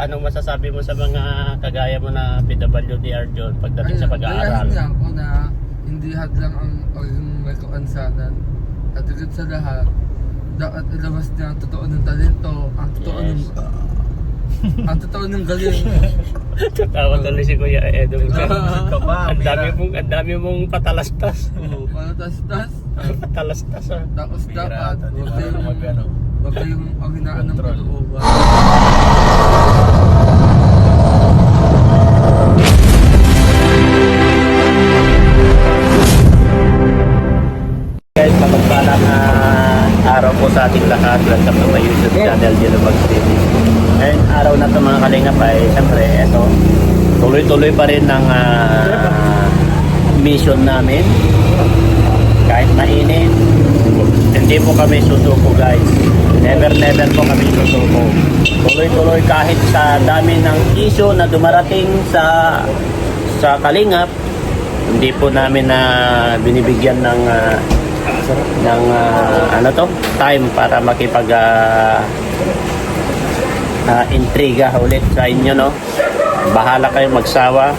Anong masasabi mo sa mga kagaya mo na PWD Arjon pagdating sa pag-aaral? Gayahin niya ako na hindi hadlang ang may kaansanan. At higit sa lahat, dapat ilabas niya ang totoo ng talento, ang totoo ng ang totoo ng galing. Tatawa tuloy si Kuya Edo. Ang Ang dami mong patalastas. Oo, panatas-tas. Patalastas ah. Tapos dapat, mag-ano. wag kayong ang hinaan ng Control. kalooban. Guys, mapagpalang araw po sa ating lahat. Welcome to my YouTube channel, Jelobag TV. Ngayon, araw na ito mga kalingap ay siyempre, eto, tuloy-tuloy pa rin ng mission namin. Kahit mainit, hindi po kami susuko guys. Never po kami susuko. Tuloy-tuloy kahit sa dami ng issue na dumarating sa kalingap, hindi po namin na binibigyan ng time para makipag intriga ulit sa inyo, no? Bahala kayo magsawa,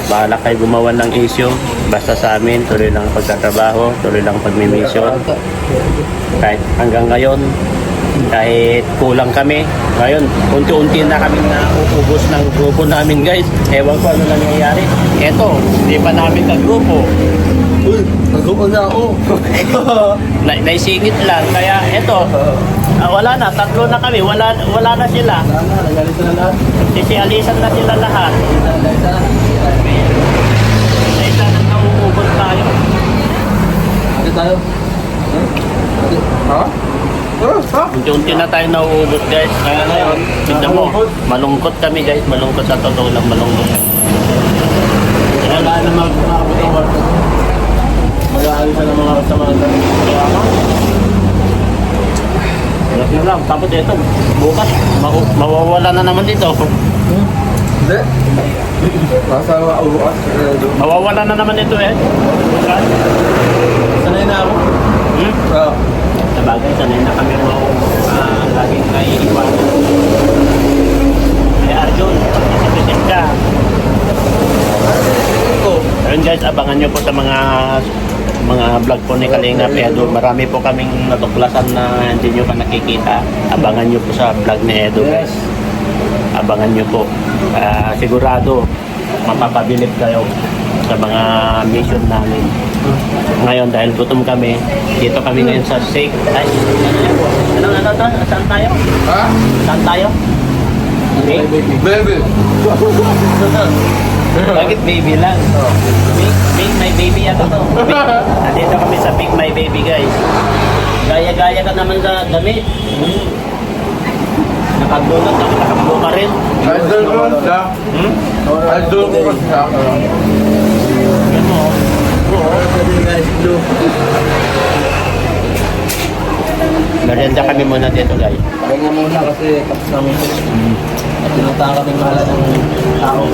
bahala kayo gumawa ng issue, basta sa amin tuloy lang ang pagtatrabaho, tuloy lang ang pagmi-mission. Kahit hanggang ngayon, kahit kulang kami ngayon, unti-unti na kami nauubos ng grupo namin guys. Ewan ko ano nangyayari. Eto, hindi pa namin ka-grupo. Uy, nag-uo na ako. Naisingit lang, kaya eto, wala na, tatlo na kami, wala na sila. Nagalit na lahat. Sisialisan na sila lahat. Isa na nauubos tayo. Ate tayo. Ha? Unti-unti na tayo nauubos guys. Kaya ngayon, tignan mo, malungkot kami guys, malungkot sa totoo lang, malungkot. Wala na mag-aabot ang warta. Mag-aalis na ng mga kasamahan. Yun lang, tapos ito, bukas, mawawala na naman dito. Hindi. Nasa bukas. Mawawala na naman ito eh. Bukas. Sanay na ako. Oo. Sabagay, sanay na kami mo laging naiiwan. Eh Arjun, isip-isip ka. Ayun guys, abangan nyo po sa mga vlog po ni Kalinga Edo. Marami po kaming natuklasan na hindi nyo pa nakikita. Abangan nyo po sa vlog ni Edo guys. Abangan nyo po. Sigurado, mapapabilib kayo sa mga mission namin. Ngayon dahil gutom kami, dito kami ngayon sa Shake. Ay, ano to? Saan tayo? Ha? Saan tayo? Baby. Bakit baby lang? Big my baby ako to. Nandito kami sa Big my baby guys. Gaya-gaya ka naman sa damit. Nakaglunod ako, nakablo ka rin. Idol ko siya. Idol ko siya. Yan mo. Merienda kami muna dito guys. Pahinga muna kasi tapos namin. At tinataka kami mahala ng tao.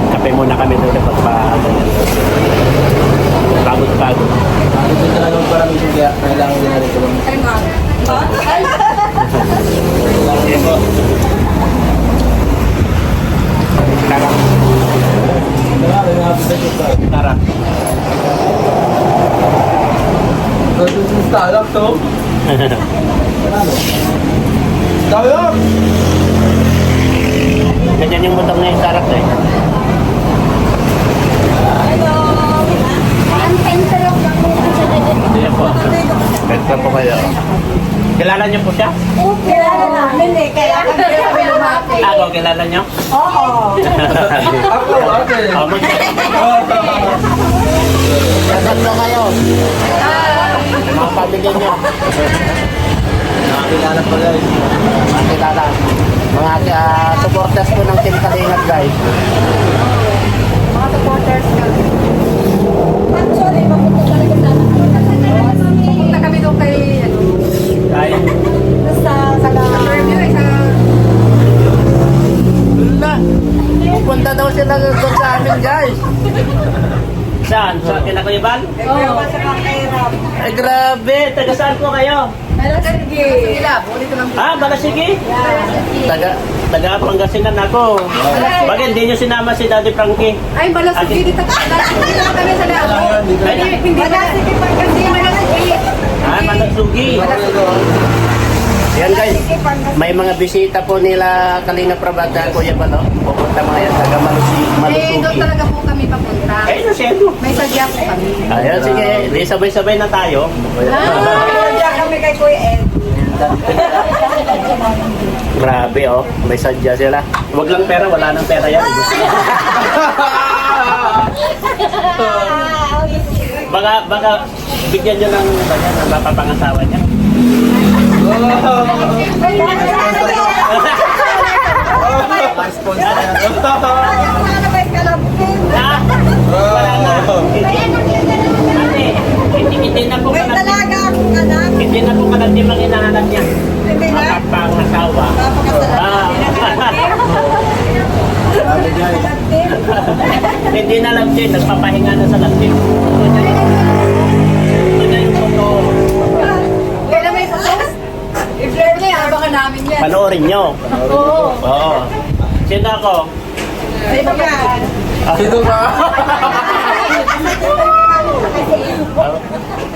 Kape muna kami doon sa pagpapagod. Ito talaga parang ito kaya kailangan din natin tulong. Tara. Tara. Ito yung stalak to. Stalak! Ganyan yung butang na yung sarap eh. Ayan po. Benta po kayo. Kilala niyo po siya? Kilala namin eh, kaya kami lumapit. Ako, kilala niyo? Oo. Ako, ate. Tatlo kayo. Mga pamilya niyo. Nakakilala ko guys. Mga kilala. Mga supporters po ng Team Kalingap guys. Mga supporters kami. Actually, mapunta talaga sana. Pupunta kami doon kay, Kahit sa Kuya Bal? Ikaw sa kakahirap. Ay, grabe. Taga saan po kayo? Sige. Balasigi? Taga Pangasinan ako. Bakit hindi nyo sinama si Daddy Frankie? Ay, balasigi dito. Balasigi lang kami sa labo. Hindi Balasigi Pangasinan. Malasugi. Yan guys, may mga bisita po nila Kalinga Prabata, Kuya Balo. Pupunta mga yan, taga Eh, doon Malusugi. talaga po kami papunta. Ay, no, siyempre. May sadya po kami. Ayan, sige. Di sabay-sabay na tayo. Kaya kami kay Kuya Ed. Grabe, oh. May sadya sila. Huwag lang pera, wala nang pera yan. Baka bigyan nyo ng mapapangasawa niya. Ah, wala na. Hindi na po May kalati. talaga akong anak. Hindi na po kalati mang hinahanap niya. Hindi na. Mapapangasawa. Ah. Hindi na lang din, nagpapahinga na sa lantin. Ito na yung photo. Kailan may photos? I-flare niya, abangan namin yan. Panoorin nyo. Oo. Oo. Sino ako? Ay, baka. Sino ba?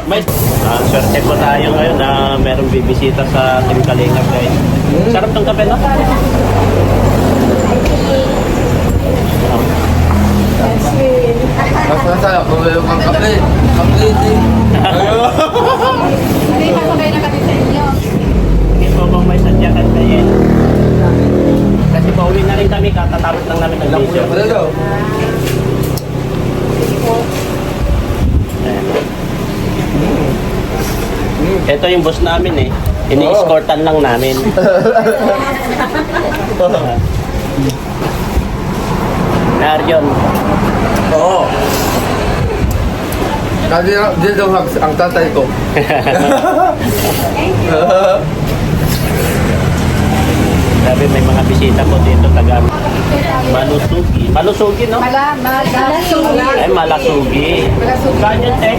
May swerte po tayo ngayon na merong bibisita sa Team Kalingap guys. Sarap tong kape, no? Nasa ako yung kape. Kape din. Hindi pa ko kayo nakabit sa inyo. Hindi po kung may sadyakan kayo. Kasi pauwi na rin kami, katatapos lang namin ng video. Hello. Ito yung boss namin eh. Ini-escortan lang namin. Narjon. Oo. Kasi dito ang tatay ko. Grabe, may mga bisita po dito taga Malusugi. Malusugi, no? Malasugi. Ay, Malasugi. Saan yun, Tek?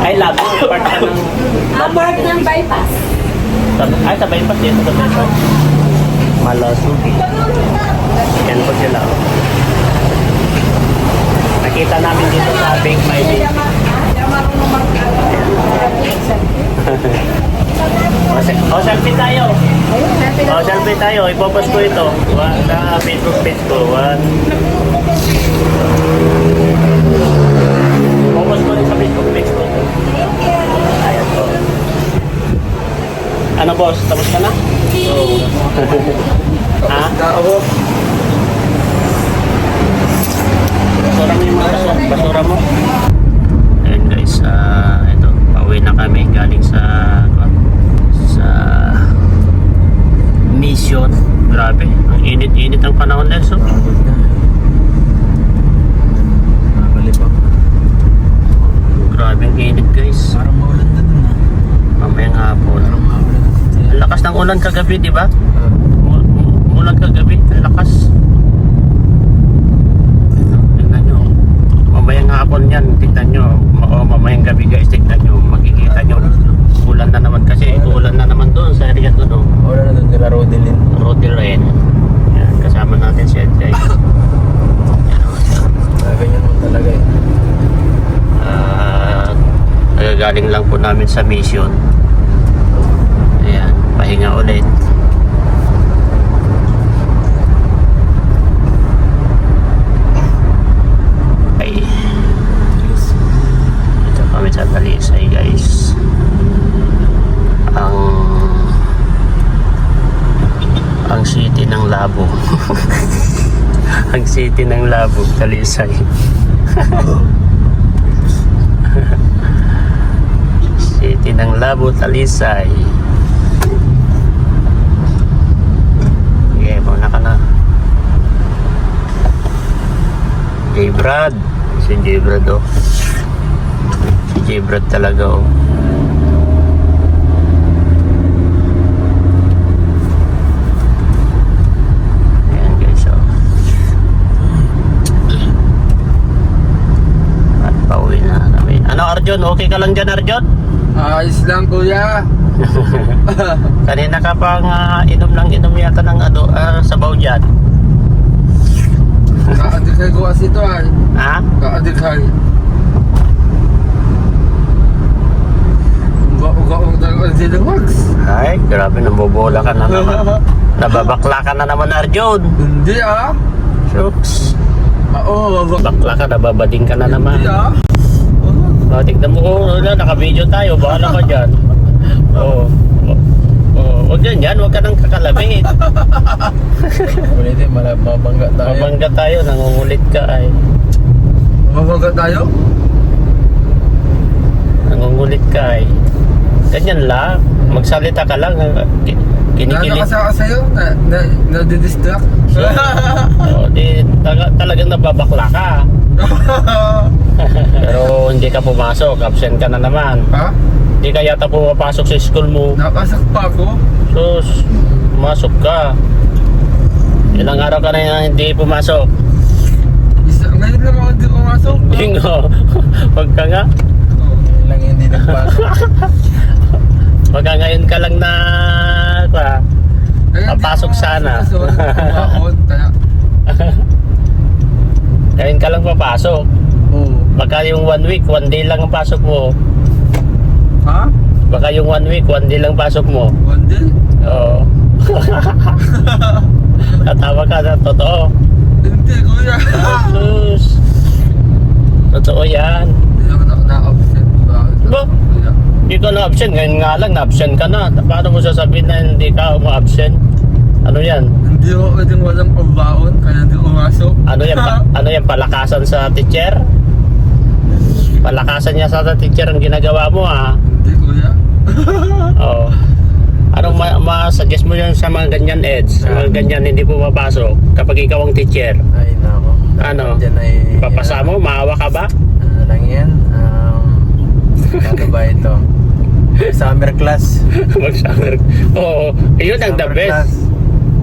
Ay, labo. Part ka ng... Abort ng bypass. Ay, sa bypass dito sa bypass. Malasugi. Yan po sila. Oh. Nakita namin dito sa Big My Day. O, selfie tayo. O, selfie tayo. Ipopost ko ito. Sa Facebook page ko. Ipopost ko rin sa Facebook page ko. Ayan po. Ano boss? Tapos ka na? Ha? Ako. Basura mo yung mga basura mo. Ayan guys, ito. Pauwi na kami galing sa mission. Grabe. Ang init-init ang panahon na so. Nakalipang. Grabe ang init guys. Parang maulan na dun na. Mamayang hapon. Parang maulan. Ang lakas ng ulan kagabi, di ba? Ulan kagabi, ang lakas. Tignan nyo. Mamayang hapon yan, tignan nyo. O mamayang gabi guys, tignan nyo. Makikita nyo. Ulan na naman kasi. Ulan na naman doon sa area doon. Oh. Maulan na dun nila Rodelin. Rodi Rain. Yan, kasama natin si Ed guys. Ganyan mo talaga eh. Nagagaling lang po namin sa mission. Ayan, pahinga ulit. Ay. Ito kami sa Talisay guys. Ang city ng Labo. Ang city ng Labo, Talisay. City ng Labo, Talisay. Okay, muna ka na. J. Brad. Si J. Brad, oh. Si J. Brad talaga, oh. Ayan guys, oh. At Arjon, okay ka lang dyan, Arjon? Ayos lang kuya. Kanina ka pang inom lang inom yata ng sabaw dyan. Kaadikay ko kasi ito ay. Ha? Kaadikay. Uga-uga-ung talagang sinawags. Ay, grabe, nambobola ka na naman. Nababakla ka na naman, Arjon. Hindi ah. Shucks. Oo. Bakla ka, nababading ka na naman. Hindi ah. Tignan mo kung naka-video tayo, bahala ka dyan. Oo. Huwag yan, huwag ka nang kakalabit. Ulitin, mabangga tayo. Mabangga tayo, nangungulit ka ay. Mabagat tayo? Nangungulit ka ay. Ganyan lang, magsalita ka lang. Kinikilig. Nakakasaka sa'yo? Nadidistract? Talagang nababakla ka. Pero hindi ka pumasok, absent ka na naman. Ha? Hindi ka yata pumapasok sa school mo. Nakasak pa ako? Sus, pumasok ka. Ilang araw ka na hindi pumasok. Ngayon lang ako hindi pumasok. Bingo. Huwag ka nga. Yun lang hindi nagpasok. Baka ngayon ka lang na papasok sana. Kaso, kumakon, kaya... Ngayon ka lang papasok. Oo. Baka yung 1 week, 1 day lang ang pasok mo. Ha? Baka yung 1 week, 1 day lang pasok mo. One day? Oo. Tatawa ka na, totoo. Hindi, kuya. Sus. Totoo yan. Hindi naman ako na-absent. Bakit? Ba? Kuya. Hindi ka na-absent. Ngayon nga lang, na-absent ka na. Paano mo sasabihin na hindi ka ma-absent? Ano yan? Hindi ako pwedeng walang pambaon, kaya hindi umasok. Ano yan, palakasan sa teacher? Palakasan niya sa teacher ang ginagawa mo, ha? Hindi, kuya. Oo. Anong ma-suggest mo yan sa mga ganyan, Eds? Sa mga ganyan hindi pumapasok kapag ikaw ang teacher? Ay, nako. Ano? Diyan ay... Papasa mo? Maawa ka ba? Ano lang yan? Ano ba ito? Summer class. Mag-summer. Oo. Yun ang the Summer best. class.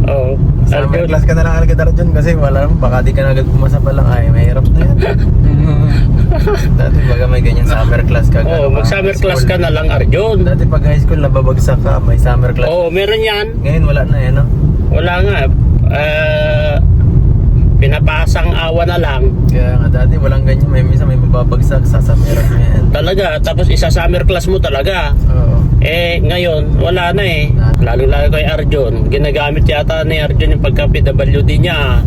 Oo. Summer Arjun. class ka na lang agad Arjun kasi wala naman, baka di ka na agad pumasa pa lang. Ay, mahirap na yan. Dati baga may ganyan summer class ka. Oo, mag-summer class ka na lang, Arjun. Dati pag high school nababagsak ka, may summer class. Oo, meron yan. Ngayon wala na eh, no? Wala nga. Pinapasang awa na lang. Kaya nga dati walang ganyan, may minsan may mababagsak, sasameran mo yan. Talaga. Tapos isa summer class mo talaga. Oo. Ngayon, wala na eh. Lalo-lalo kay Arjun. Ginagamit yata ni Arjun yung pagka-PWD niya.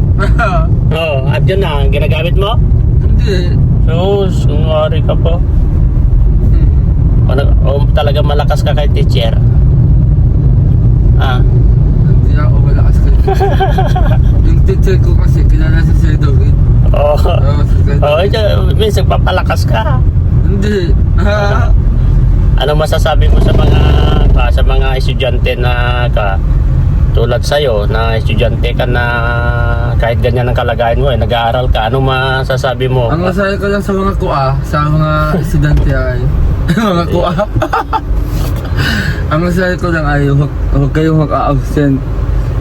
Oo, Arjun na. Ginagamit mo? Hindi. Sus, ngari ka po. Talaga malakas ka kay teacher. Hindi ako malakas kayo. Yung teacher ko kasi, kilala si Sir David. Oo. Si Sir David. Minsan papalakas ka. Hindi. Ano masasabi mo sa mga estudyante na tulad sa'yo, na estudyante ka na kahit ganyan ang kalagayan mo, nag-aaral ka, ano masasabi mo? Ang masaya ko lang sa mga kuha, sa mga estudyante ay, mga kuha. Ang masaya ko lang ay, huwag kayong mag-a-absent.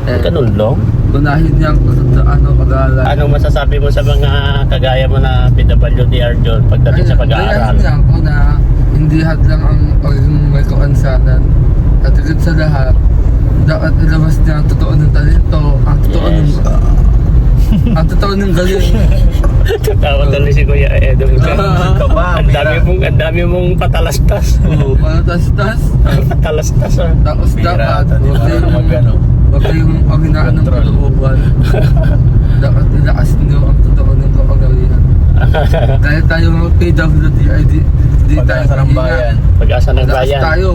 Ganun lang? Unahin niyang pag-aaral. Ano masasabi mo sa mga kagaya mo na PWD Arjun pagdating sa pag-aaral? Gayahin lang ko na hindi hadlang ang pagiging may kaansanan. At higit sa lahat, dapat ilabas niya ang totoo ng talento, ang totoo ng ang totoo ng galing. Tatawa tuloy si Kuya Edo. Ka ba? Ang dami mong patalastas. Oo, tas. Patalastas ah. Tapos dapat, huwag kayong panghinaan ng Control. kalooban. Dapat ilakas niyo ang totoo ng kapangyarihan. Dahil tayo mga PWD ay di tayo Pag-asa ng mahina. bayan. Pag-asa ng Malakas bayan. tayo.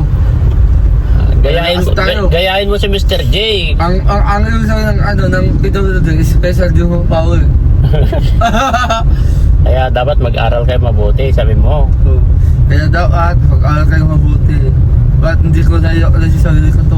Tayo. Gayahin mo si Mr. J. Ang ilusang ng PWD is special yung power. Kaya dapat mag-aral kayo mabuti, sabi mo. Kaya dapat pag-aral kayo mabuti. Ba't hindi ko na sa sarili ko to